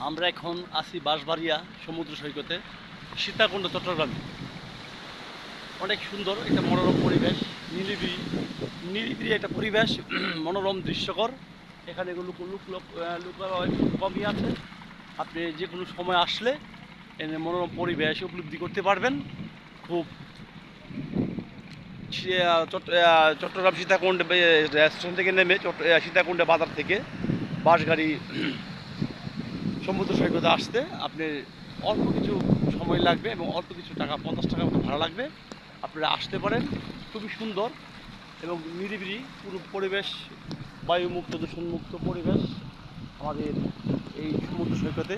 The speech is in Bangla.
আমরা এখন আছি বাঁশবাড়িয়া সমুদ্র সৈকতে, সীতাকুণ্ড, চট্টগ্রামে। অনেক সুন্দর একটা মনোরম পরিবেশ, নিরিবিলি নিরিবিলি একটা পরিবেশ, মনোরম দৃশ্যকর। এখানে লোকালয় খুব কমই আছে। আপনি যে কোনো সময় আসলে এখানে মনোরম পরিবেশ উপলব্ধি করতে পারবেন। খুব চট্টগ্রাম সীতাকুণ্ড স্টেশন থেকে নেমে সীতাকুণ্ড বাজার থেকে বাস গাড়ি সমুদ্র সৈকতে আসতে আপনি অল্প কিছু সময় লাগবে এবং অল্প কিছু টাকা, 50 টাকা মতো ভাড়া লাগবে। আপনারা আসতে পারেন। খুবই সুন্দর এবং নিরিবিলি পুরো পরিবেশ, বায়ুমুক্ত, দূষণমুক্ত পরিবেশ আমাদের এই সমুদ্র সৈকতে।